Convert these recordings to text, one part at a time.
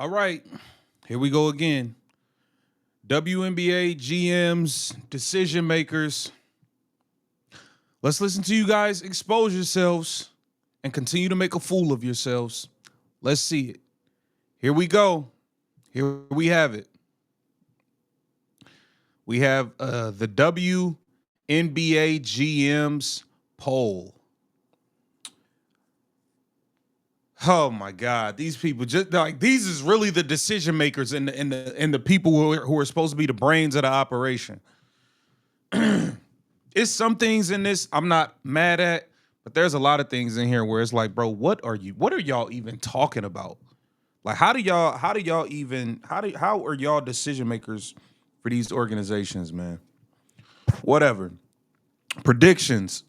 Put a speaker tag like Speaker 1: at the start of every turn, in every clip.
Speaker 1: All right, here we go again. WNBA GMs, decision makers. Let's listen to you guys expose yourselves and continue to make a fool of yourselves. Let's see it. Here we go. Here we have it. We have the WNBA GMs poll. Oh my God, these people just like these is really the decision makers and the people who are supposed to be the brains of the operation. It's some things in this I'm not mad at, but there's a lot of things in here where it's like, bro, what are y'all even talking about? Like, how are y'all decision makers for these organizations, man? Whatever. Predictions.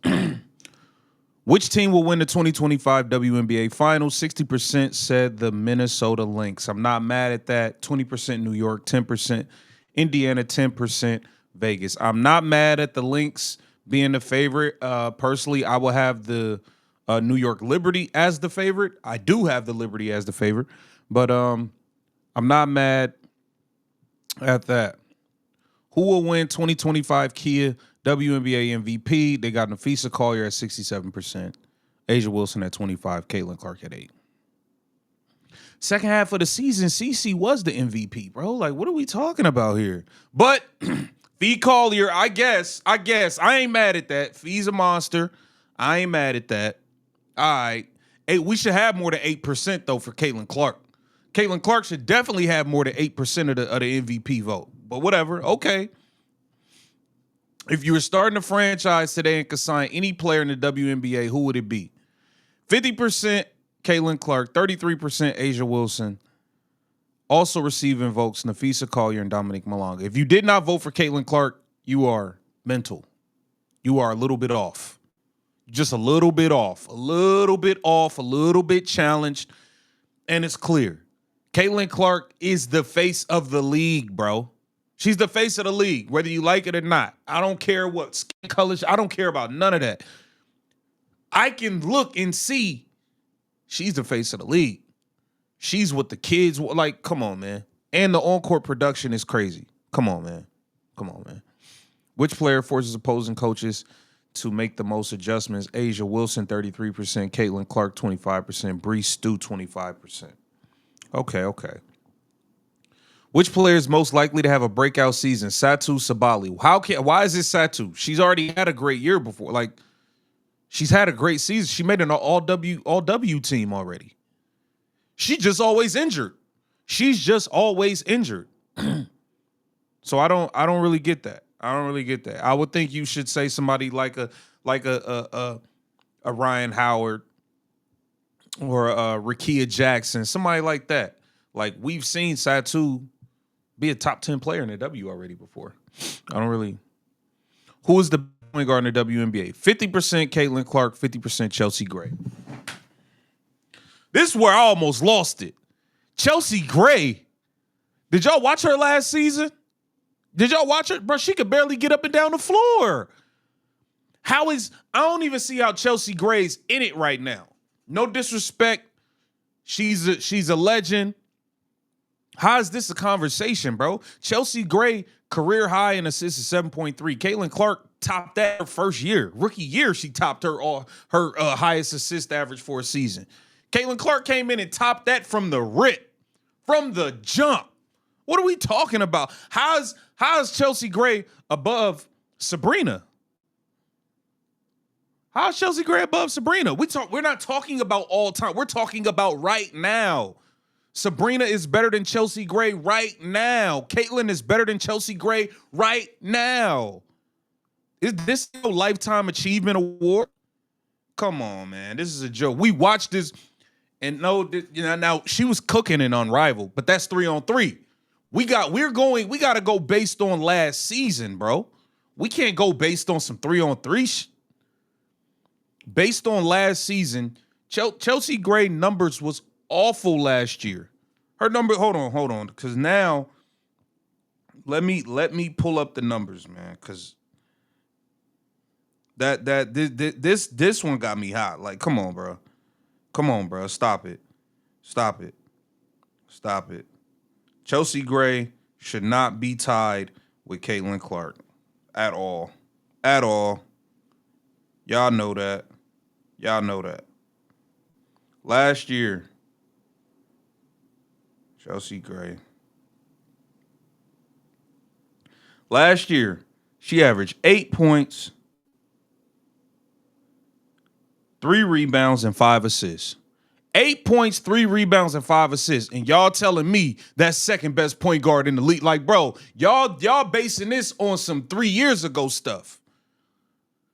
Speaker 1: Which team will win the 2025 WNBA Finals? 60% said the Minnesota Lynx. I'm not mad at that. 20% New York, 10% Indiana, 10% Vegas. I'm not mad at the Lynx being the favorite. Personally, I will have the New York Liberty as the favorite. I do have the Liberty as the favorite, but I'm not mad at that. Who will win 2025 Kia WNBA MVP? They got Nafisa Collier at 67%, Asia Wilson at 25%, Caitlin Clark at 8%. Second half of the season, CeCe was the MVP, bro. Like, what are we talking about here? But Fee Collier, I guess. I ain't mad at that. Fee's a monster. I ain't mad at that. All right. Hey, we should have more than 8%, though, for Caitlin Clark. Caitlin Clark should definitely have more than 8% of the MVP vote. But whatever, okay. If you were starting a franchise today and could sign any player in the WNBA, who would it be? 50% Caitlin Clark, 33% Asia Wilson. Also receiving votes, Nafisa Collier and Dominique Malonga. If you did not vote for Caitlin Clark, you are mental. You are a little bit off. Just a little bit off. A little bit challenged. And it's clear. Caitlin Clark is the face of the league, bro. She's the face of the league, whether you like it or not. I don't care what skin color. I don't care about none of that. I can look and see she's the face of the league. She's what the kids like. Come on, man. And the on-court production is crazy. Come on, man. Which player forces opposing coaches to make the most adjustments? Asia Wilson, 33%. Caitlin Clark, 25%. Bree Stu, 25%. Okay. Which player is most likely to have a breakout season? Satu Sabali. Why is it Satu? She's already had a great year before. Like, she's had a great season. She made an all W team already. She's just always injured. So I don't really get that. I would think you should say somebody like a Ryan Howard or Rakia Jackson, somebody like that. Like, we've seen Satu be a top 10 player in the W already before. Who is the point guard in the WNBA? 50% Caitlin Clark, 50% Chelsea Gray. This is where I almost lost it. Chelsea Gray. Did y'all watch her last season? Did y'all watch her? Bro, she could barely get up and down the floor. I don't even see how Chelsea Gray's in it right now. No disrespect. She's a legend. How is this a conversation, bro? Chelsea Gray, career high in assists is 7.3. Caitlin Clark topped that her first year. Rookie year, she topped her highest assist average for a season. Caitlin Clark came in and topped that from the rip, from the jump. What are we talking about? How is Chelsea Gray above Sabrina? How is Chelsea Gray above Sabrina? We're not talking about all time. We're talking about right now. Sabrina is better than Chelsea Gray right now. Caitlin is better than Chelsea Gray right now. Is this a lifetime achievement award? Come on, man. This is a joke. We watched this and now she was cooking in Unrivaled, but that's 3-on-3. We got to go based on last season, bro. We can't go based on some 3-on-3 Based on last season, Chelsea Gray numbers was awful last year. Her number, hold on, because now let me pull up the numbers, man, because this one got me hot. Like, come on, bro, stop it. Stop it. Chelsea Gray should not be tied with Caitlin Clark at all. At all. Y'all know that. Y'all know that. Last year, Chelsea Gray. Last year, she averaged 8 points, 3 rebounds, and 5 assists. 8 points, 3 rebounds, and 5 assists. And y'all telling me that's second best point guard in the league. Like, bro, y'all basing this on some 3 years ago stuff.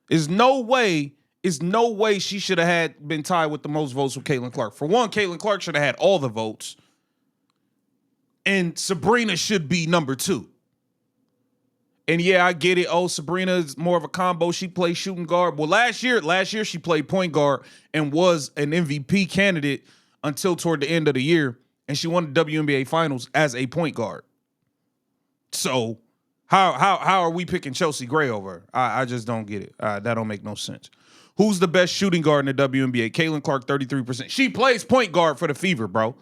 Speaker 1: There's no way she should have been tied with the most votes with Caitlin Clark. For one, Caitlin Clark should have had all the votes. And Sabrina should be number 2. And yeah, I get it. Oh, Sabrina is more of a combo. She plays shooting guard. Well, last year she played point guard and was an MVP candidate until toward the end of the year. And she won the WNBA finals as a point guard. So how are we picking Chelsea Gray over her? I just don't get it. That don't make no sense. Who's the best shooting guard in the WNBA? Caitlin Clark, 33%. She plays point guard for the Fever, bro.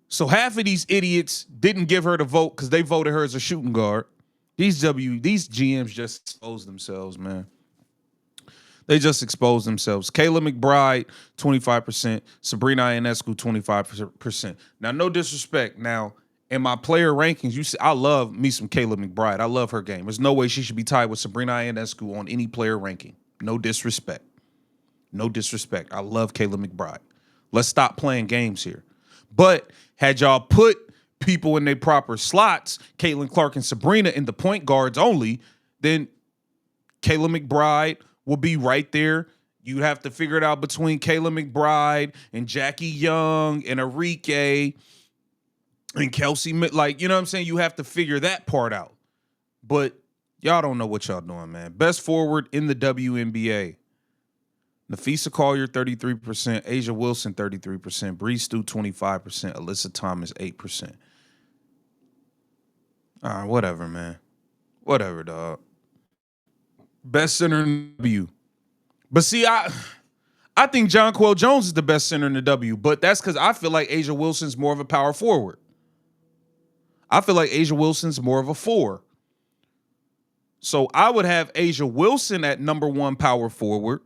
Speaker 1: So half of these idiots didn't give her the vote because they voted her as a shooting guard. These GMs just exposed themselves, man. They just exposed themselves. Kayla McBride, 25%. Sabrina Ionescu, 25%. Now, no disrespect. Now, in my player rankings, you see, I love me some Kayla McBride. I love her game. There's no way she should be tied with Sabrina Ionescu on any player ranking. No disrespect. No disrespect. I love Kayla McBride. Let's stop playing games here. But had y'all put people in their proper slots, Caitlin Clark and Sabrina in the point guards only, then Kayla McBride will be right there. You'd have to figure it out between Kayla McBride and Jackie Young and Arike and Kelsey. Like, you know what I'm saying? You have to figure that part out. But y'all don't know what y'all doing, man. Best forward in the WNBA. Nafisa Collier, 33%. Asia Wilson, 33%. Bree Stu, 25%. Alyssa Thomas, 8%. All right, whatever, man. Whatever, dog. Best center in the W. But see, I think Jonquel Jones is the best center in the W, but that's because I feel like Asia Wilson's more of a power forward. I feel like Asia Wilson's more of a 4. So I would have Asia Wilson at number 1 power forward.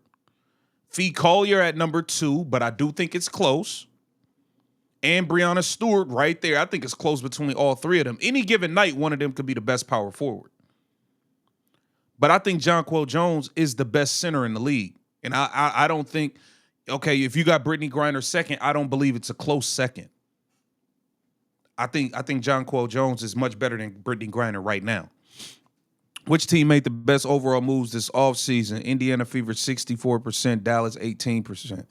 Speaker 1: Fee Collier at number 2, but I do think it's close. And Breanna Stewart right there. I think it's close between all 3 of them. Any given night, one of them could be the best power forward. But I think Jonquel Jones is the best center in the league. And I don't think, okay, if you got Brittany Griner second, I don't believe it's a close second. I think Jonquel Jones is much better than Brittany Griner right now. Which team made the best overall moves this offseason? Indiana Fever, 64%. Dallas, 18%.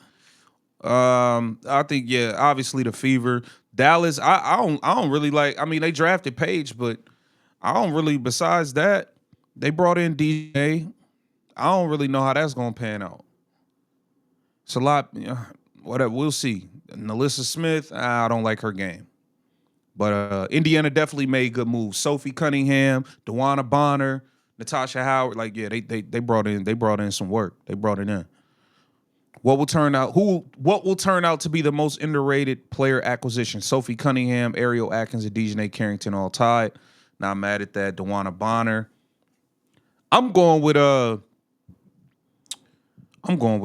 Speaker 1: I think, yeah, obviously the Fever. Dallas, I don't really like. I mean, they drafted Paige, but I don't really. Besides that, they brought in DJ. I don't really know how that's gonna pan out. It's a lot. Whatever, we'll see. Nalissa Smith, I don't like her game. But Indiana definitely made good moves. Sophie Cunningham, DeWanna Bonner, Natasha Howard. Like, yeah, they brought in some work. They brought it in. What will turn out to be the most underrated player acquisition? Sophie Cunningham, Ariel Atkins, and Dejanay Carrington all tied. Not mad at that. DeWanna Bonner. I'm going with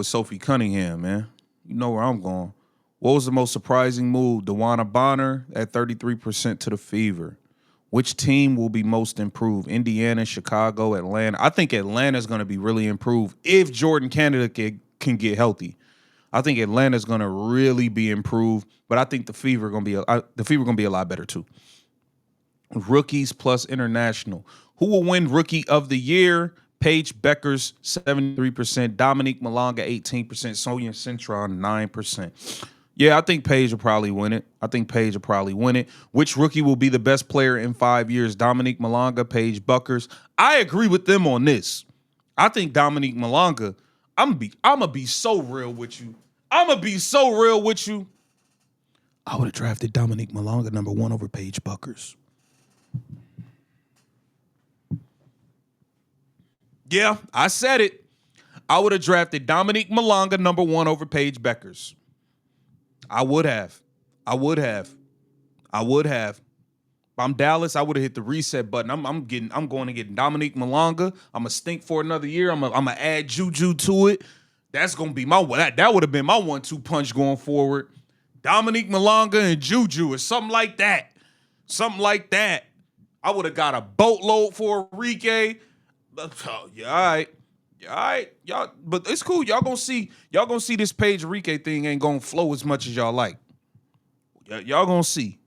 Speaker 1: Sophie Cunningham, man. You know where I'm going. What was the most surprising move? DeWanna Bonner at 33% to the Fever. Which team will be most improved? Indiana, Chicago, Atlanta. I think Atlanta's going to be really improved if Jordan Canada can get healthy. I think Atlanta's going to really be improved, but I think the Fever going to be a lot better too. Rookies plus international. Who will win Rookie of the Year? Paige Beckers, 73%. Dominique Malonga, 18%. Sonia Cintron, 9%. Yeah, I think Paige will probably win it. Which rookie will be the best player in 5 years? Dominique Malonga, Paige Buckers. I agree with them on this. I think Dominique Malonga, I'm gonna be so real with you. I would have drafted Dominique Malonga number 1 over Paige Buckers. Yeah, I said it. I would have drafted Dominique Malonga number 1 over Paige Beckers. I would have. I would have. I would have. If I'm Dallas, I would have hit the reset button. I'm going to get Dominique Malonga. I'm gonna stink for another year. I'm gonna add Juju to it. That's gonna be my that would have been my 1-2 punch going forward. Dominique Malonga and Juju or something like that. Something like that. I would have got a boatload for Enrique. Yeah, all right. Yeah, all right. Y'all, but it's cool. Y'all gonna see this Page Enrique thing ain't gonna flow as much as y'all like. Y'all gonna see.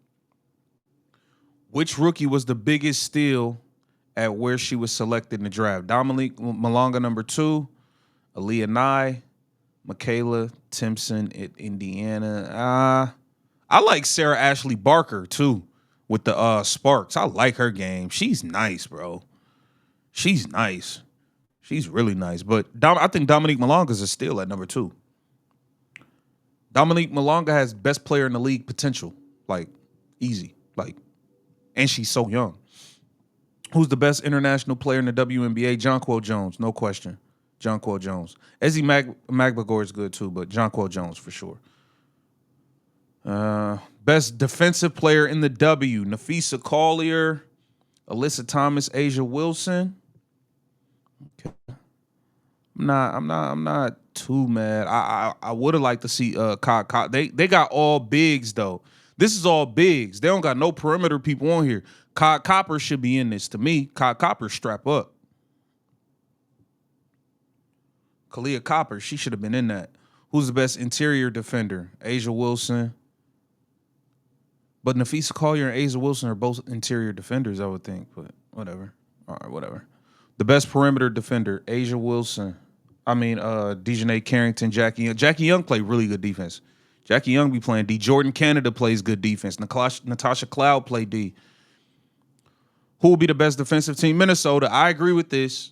Speaker 1: Which rookie was the biggest steal at where she was selected in the draft? Dominique Malonga, number 2. Aaliyah Nye, Michaela Timpson at Indiana. I like Sarah Ashley Barker, too, with the Sparks. I like her game. She's nice, bro. She's nice. She's really nice. But I think Dominique Malonga is a steal at number 2. Dominique Malonga has best player in the league potential. Like, easy. Like, and she's so young. Who's the best international player in the WNBA? Jonquel Jones, no question. Jonquel Jones. Ezzy Magbagor is good too, but Jonquel Jones for sure. Best defensive player in the W: Nafisa Collier, Alyssa Thomas, Asia Wilson. Okay. I'm not too mad. I would have liked to see They got all bigs though. This is all bigs. They don't got no perimeter people on here. Copper should be in this to me. Copper, strap up. Kalia Copper, she should have been in that. Who's the best interior defender? Asia Wilson. But Nafisa Collier and Asia Wilson are both interior defenders, I would think. But whatever. All right, whatever. The best perimeter defender, Asia Wilson. Dejanay Carrington, Jackie Young. Jackie Young played really good defense. Jackie Young be playing D. Jordan Canada plays good defense. Natasha Cloud play D. Who will be the best defensive team? Minnesota. I agree with this.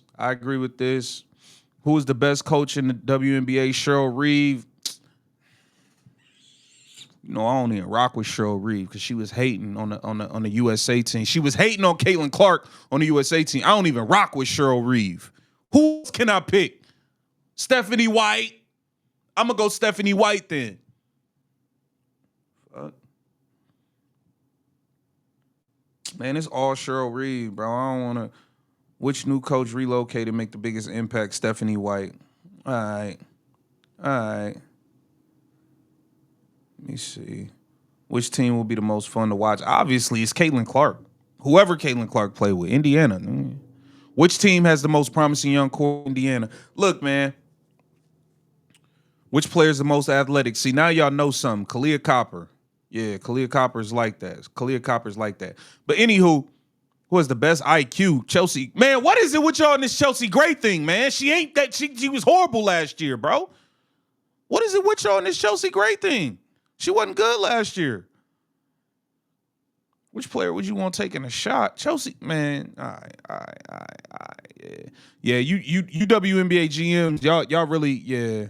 Speaker 1: Who is the best coach in the WNBA? Cheryl Reeve. I don't even rock with Cheryl Reeve because she was hating on the USA team. She was hating on Caitlin Clark on the USA team. I don't even rock with Cheryl Reeve. Who else can I pick? Stephanie White. I'm gonna go Stephanie White then. Man, it's all Cheryl Reeve, bro. I don't want to. Which new coach relocated make the biggest impact? Stephanie White. All right. Let me see. Which team will be the most fun to watch? Obviously, it's Caitlin Clark. Whoever Caitlin Clark played with. Indiana. Which team has the most promising young core? Indiana. Look, man. Which player is the most athletic? See, now y'all know something. Kalia Copper. Yeah, Kalia Copper's like that. But anywho, who has the best IQ? Chelsea. Man, what is it with y'all in this Chelsea Gray thing, man? She ain't that. She was horrible last year, bro. What is it with y'all in this Chelsea Gray thing? She wasn't good last year. Which player would you want taking a shot? Chelsea, man. All right. Yeah. You WNBA GMs, y'all really, yeah.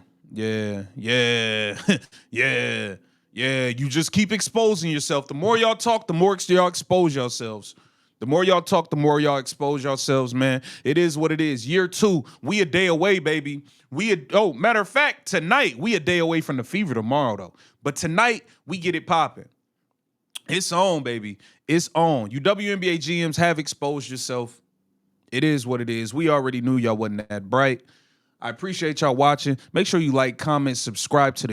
Speaker 1: You just keep exposing yourself. The more y'all talk, the more y'all expose yourselves. The more y'all talk, the more y'all expose yourselves, man. It is what it is. Year 2, we a day away, baby. Matter of fact, tonight, we a day away from the fever tomorrow, though. But tonight, we get it popping. It's on, baby. It's on. You WNBA GMs have exposed yourself. It is what it is. We already knew y'all wasn't that bright. I appreciate y'all watching. Make sure you like, comment, subscribe to the